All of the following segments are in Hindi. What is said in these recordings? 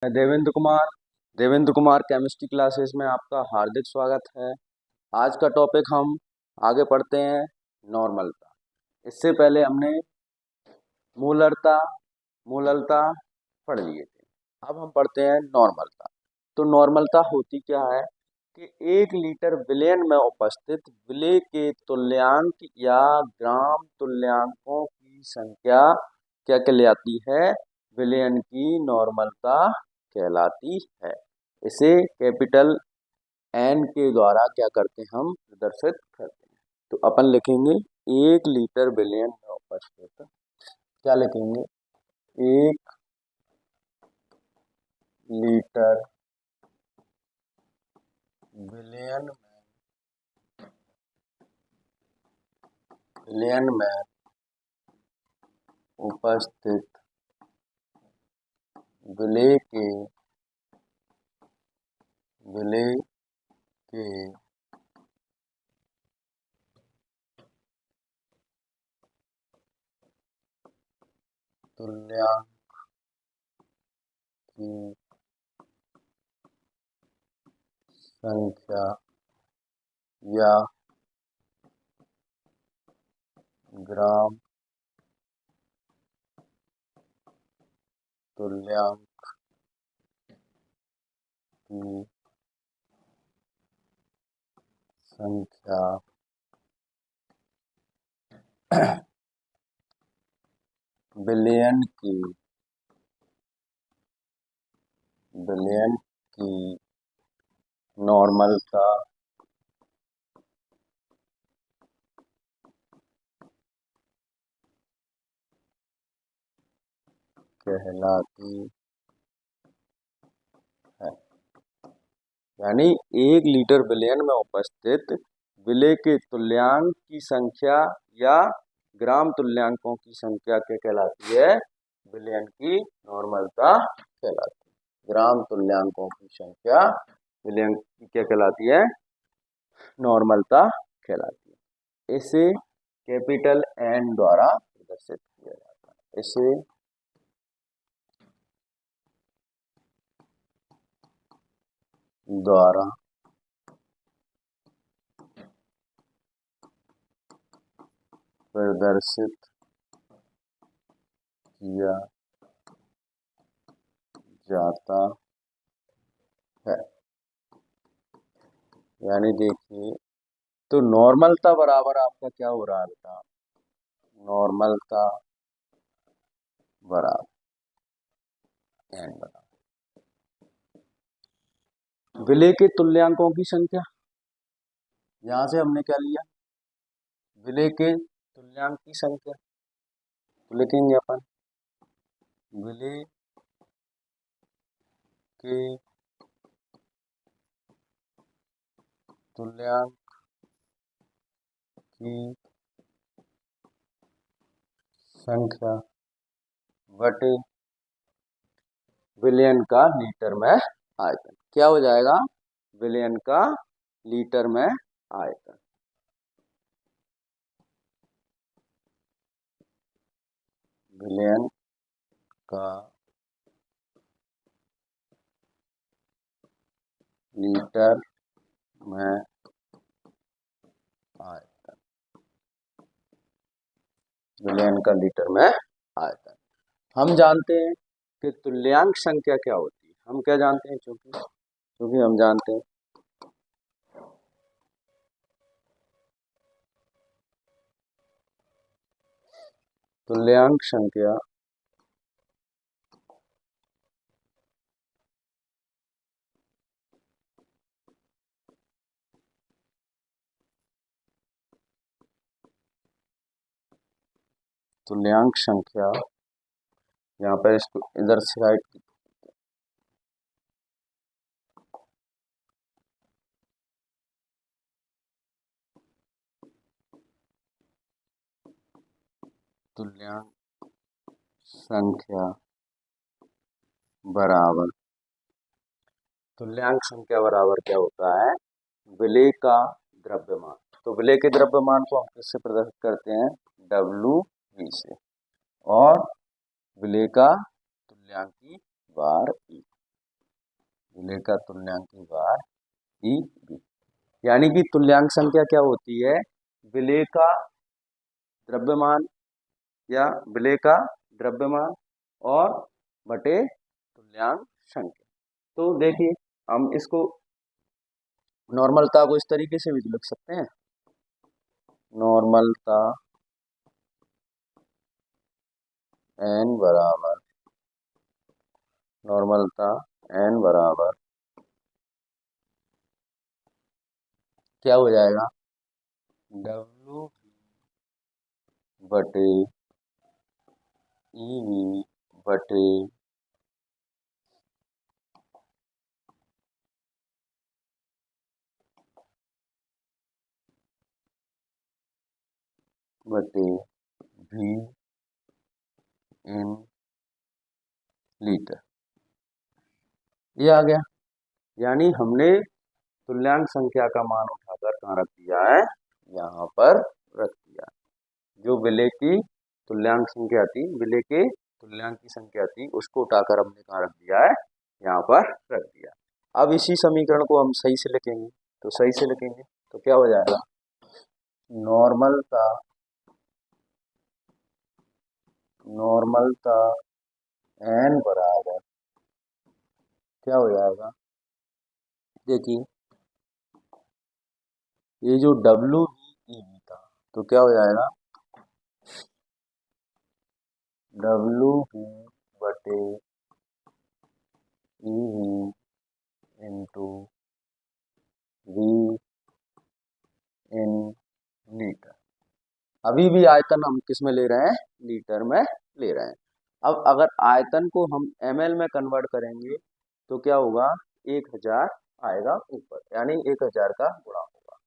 मैं देवेंद्र कुमार केमिस्ट्री क्लासेस में आपका हार्दिक स्वागत है। आज का टॉपिक हम आगे पढ़ते हैं नॉर्मलता। इससे पहले हमने मूलरता मूललता पढ़ लिए थे। अब हम पढ़ते हैं नॉर्मलता। तो नॉर्मलता होती क्या है कि 1 लीटर विलयन में उपस्थित विलेय के तुल्यांक या ग्राम तुल्यांकों की संख्या क्या कहलाती है? विलयन की नॉर्मलता कहलाती है। इसे कैपिटल एन के द्वारा क्या करते हैं, हम प्रदर्शित करते हैं। तो अपन लिखेंगे 1 लीटर विलयन में उपस्थित, क्या लिखेंगे? 1 लीटर विलयन में उपस्थित विलेय के तुल्यांक की संख्या या ग्राम तुल्यांक की संख्या विलयन की नॉर्मलता कहलाती है। यानी 1 लीटर विलयन में उपस्थित विलेय के तुल्यांक की संख्या या ग्राम तुल्यांकों की संख्या क्या कहलाती है? विलयन की नॉर्मलता कहलाती है। ग्राम तुल्यांकों की संख्या विलयन की क्या कहलाती है? नॉर्मलता कहलाती है। इसे कैपिटल एन द्वारा प्रदर्शित किया जाता है। इसे द्वारा प्रदर्शित किया जाता है। यानी देखिए, तो नॉर्मलता बराबर आपका क्या हो रहा है बेटा? नॉर्मलता बराबर एन बराबर विलेय के तुल्यांकों की संख्या। यहां से हमने क्या लिया? विलेय के तुल्यांक की संख्या। तो लिखेंगे अपन विलेय के तुल्यांक की संख्या बटे विलयन का लीटर में आयतन। क्या हो जाएगा? विलयन का लीटर में आयतन। विलयन का लीटर में आयतन। विलयन का लीटर में आयतन। हम जानते हैं कि तुल्यांक संख्या क्या होती है। हम क्या जानते हैं? क्योंकि हम जानते हैं तुल्यांक संख्या यहाँ पर इसको इधर साइड तुल्यांक संख्या बराबर क्या होता है? विलेय का द्रव्यमान। तो विलेय के द्रव्यमान को हम किससे प्रदर्शित करते हैं? W से। और विलेय का तुल्यांकी बार E। विलेय का तुल्यांक बार ई बी, यानी कि तुल्यांक संख्या क्या होती है, विलेय का द्रव्यमान या विलेय का द्रव्यमान और बटे तुल्यांक संख्या। तो देखिए हम इसको नॉर्मलता को इस तरीके से भी लिख सकते हैं, नॉर्मलता n बराबर, नॉर्मलता n बराबर क्या हो जाएगा, डब्ल्यू बटे ई वी बटे वी इन लीटर, ये आ गया। यानी हमने तुल्यांक संख्या का मान उठाकर कहाँ रख दिया है, यहाँ पर रख दिया है। जो विलेय की तुल्यांक संख्या थी, विलेय के तुल्यांक की संख्या थी, उसको उठाकर हमने कहाँ रख दिया है, यहाँ पर रख दिया। अब इसी समीकरण को हम सही से लिखेंगे, तो सही से लिखेंगे तो क्या हो जाएगा, नॉर्मलता, नॉर्मलता n बराबर क्या हो जाएगा, देखिए ये जो डब्ल्यू ई था तो क्या हो जाएगा, डब्ल्यू बटे E into V in litre. अभी भी आयतन हम किस में ले रहे हैं, लीटर में ले रहे हैं। अब अगर आयतन को हम ml में कन्वर्ट करेंगे तो क्या होगा, 1000 आएगा ऊपर, यानी 1000 का गुणा होगा।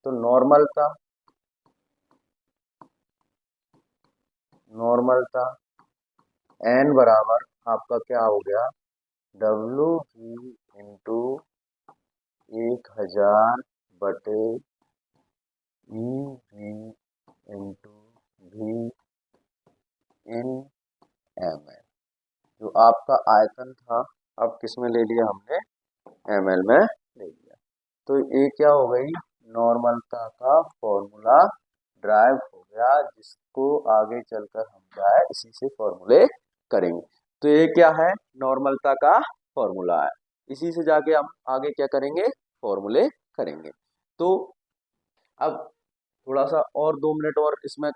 तो नॉर्मलता, नॉर्मलता n बराबर आपका क्या हो गया, डब्ल्यू वी इंटू 1000 बटे E V into V in M L. जो आपका आयतन था अब किस में ले लिया हमने, ml में ले लिया। तो ये क्या हो गई, नॉर्मलता का फॉर्मूला ड्राइव हो गया, जिसको आगे चलकर हम क्या है इसी से फॉर्मूले करेंगे। तो ये क्या है, नॉर्मलता का फॉर्मूला है, इसी से जाके हम आगे क्या करेंगे, फॉर्मूले करेंगे। तो अब थोड़ा सा और 2 मिनट और इसमें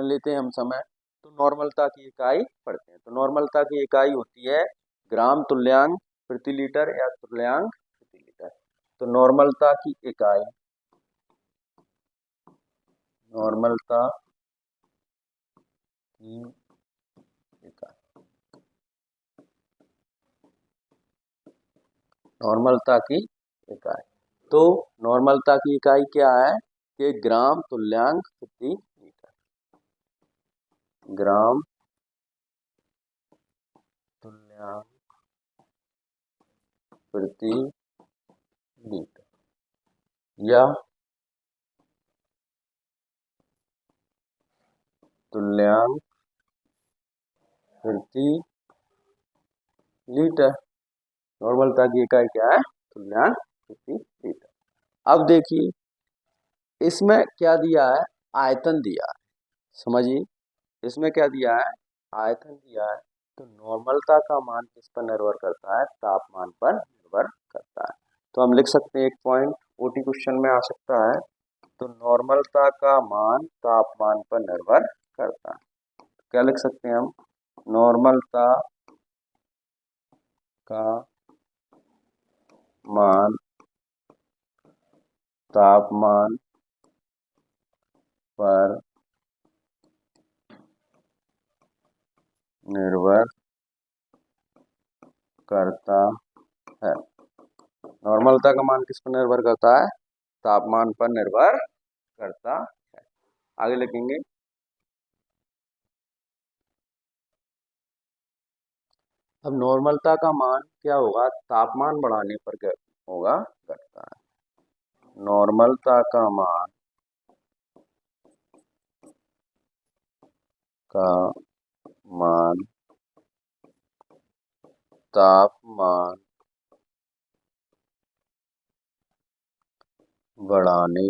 लेते हैं हम समय। तो नॉर्मलता की इकाई पढ़ते हैं। तो नॉर्मलता की इकाई होती है ग्राम तुल्यांक प्रति लीटर या तुल्यांक प्रति लीटर। तो नॉर्मलता की इकाई, नॉर्मलता की इकाई, नॉर्मलता की इकाई। तो नॉर्मलता की इकाई क्या है कि ग्राम तुल्यांक प्रति लीटर, ग्राम तुल्यांक प्रति लीटर या तुल्यांक प्रति लीटर। नॉर्मलता की इकाई क्या है, तुल्यांक प्रति लीटर। अब देखिए इसमें क्या दिया है, आयतन दिया है, समझिए इसमें क्या दिया है, आयतन दिया है। तो नॉर्मलता का मान किस पर निर्भर करता है, तापमान पर निर्भर करता है। तो हम लिख सकते हैं, एक पॉइंट ओटी क्वेश्चन में आ सकता है। तो नॉर्मलता का मान तापमान पर निर्भर करता है। क्या लिख सकते हैं हम, नॉर्मलता का मान तापमान पर निर्भर करता है। नॉर्मलता का मान किस पर निर्भर करता है, तापमान पर निर्भर करता है। आगे लिखेंगे, अब नॉर्मलता का मान क्या होगा, तापमान बढ़ाने पर क्या होगा, घटता है। नॉर्मलता का मान का मान तापमान बढ़ाने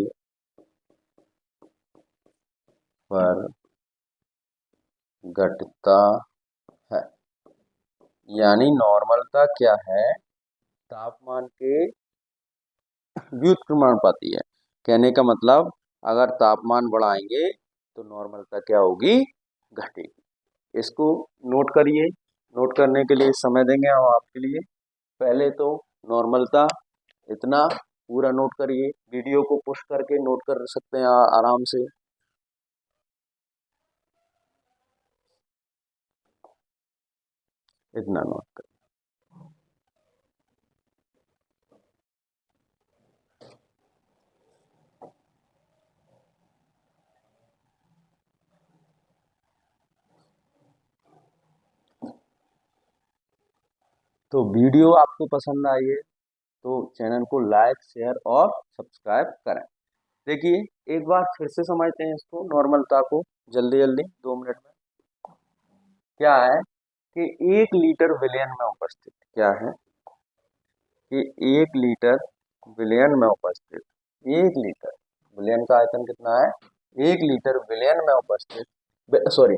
पर घटता है। यानी नॉर्मलता क्या है? तापमान के व्युत्क्रमानुपाती है। कहने का मतलब अगर तापमान बढ़ाएंगे तो नॉर्मलता क्या होगी? घटेगी। इसको नोट करिए। नोट करने के लिए समय देंगे हम आपके लिए। पहले तो नॉर्मलता इतना पूरा नोट करिए। वीडियो को पुश करके नोट कर सकते हैं आराम से। इतना नोट कर। तो वीडियो आपको पसंद आई है तो चैनल को लाइक शेयर और सब्सक्राइब करें। देखिए एक बार फिर से समझते हैं इसको, नॉर्मलता को, जल्दी जल्दी 2 मिनट में। क्या है कि 1 लीटर विलयन में उपस्थित, क्या है कि 1 लीटर विलयन में उपस्थित, 1 लीटर विलयन का आयतन कितना है? 1 लीटर विलयन में उपस्थित, सॉरी,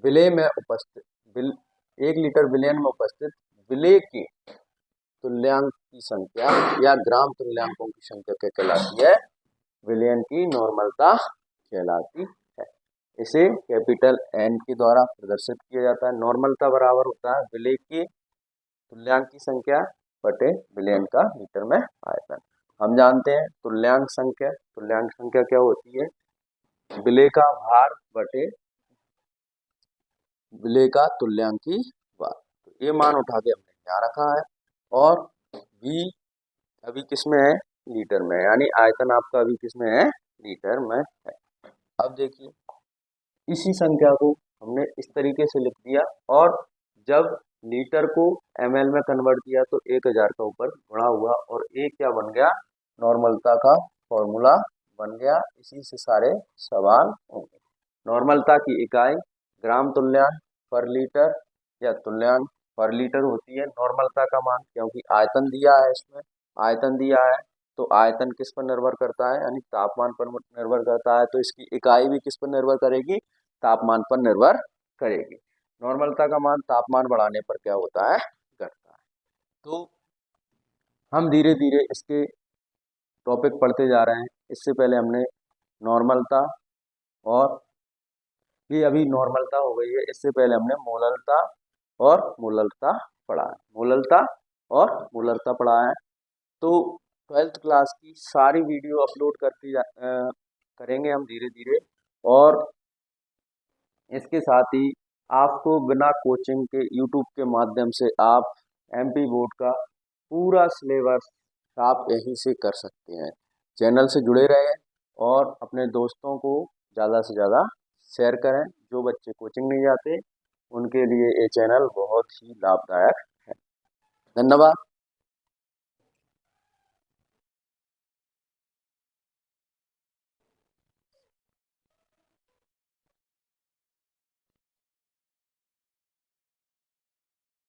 विलय में उपस्थित, 1 लीटर विलयन में उपस्थित विलय की तुल्यांक की संख्या या ग्राम तुल्यांकों की संख्या क्या कहलाती है? विलयन की नॉर्मलता कहलाती है। इसे कैपिटल एन के द्वारा प्रदर्शित किया जाता है। नॉर्मलता बराबर होता है विलय की तुल्यांक की संख्या बटे विलयन का मीटर में आयतन। हम जानते हैं तुल्यांक संख्या क्या होती है? विलय का भार बटे विलय का तुल्यांकी भार। तो ये मान उठा के हमने यहाँ रखा है। और v अभी किस में है? लीटर में, यानी आयतन आपका अभी किस में है? लीटर में है। अब देखिए इसी संख्या को हमने इस तरीके से लिख दिया और जब लीटर को ml में कन्वर्ट किया तो 1000 का ऊपर गुणा हुआ और एक क्या बन गया? नॉर्मलता का फॉर्मूला बन गया। इसी से सारे सवाल होंगे। नॉर्मलता की इकाई ग्राम तुल्यांक पर लीटर या तुल्यांक पर लीटर होती है। नॉर्मलता का मान, क्योंकि आयतन दिया है, इसमें आयतन दिया है तो आयतन किस पर निर्भर करता है? यानी तापमान पर निर्भर करता है। तो इसकी इकाई भी किस पर निर्भर करेगी? तापमान पर निर्भर करेगी। नॉर्मलता का मान तापमान बढ़ाने पर क्या होता है? घटता है। तो हम धीरे धीरे इसके टॉपिक पढ़ते जा रहे हैं। इससे पहले हमने नॉर्मलता और ये अभी नॉर्मलता हो गई है। इससे पहले हमने मोलरता और मोलरता पढ़ा है। मोलरता और मोलरता पढ़ा है। तो 12th क्लास की सारी वीडियो अपलोड करेंगे हम धीरे धीरे। और इसके साथ ही आपको बिना कोचिंग के यूट्यूब के माध्यम से आप MP बोर्ड का पूरा सिलेबस आप यहीं से कर सकते हैं। चैनल से जुड़े रहें और अपने दोस्तों को ज़्यादा से ज़्यादा शेयर करें। जो बच्चे कोचिंग नहीं जाते उनके लिए ये चैनल बहुत ही लाभदायक है। धन्यवाद।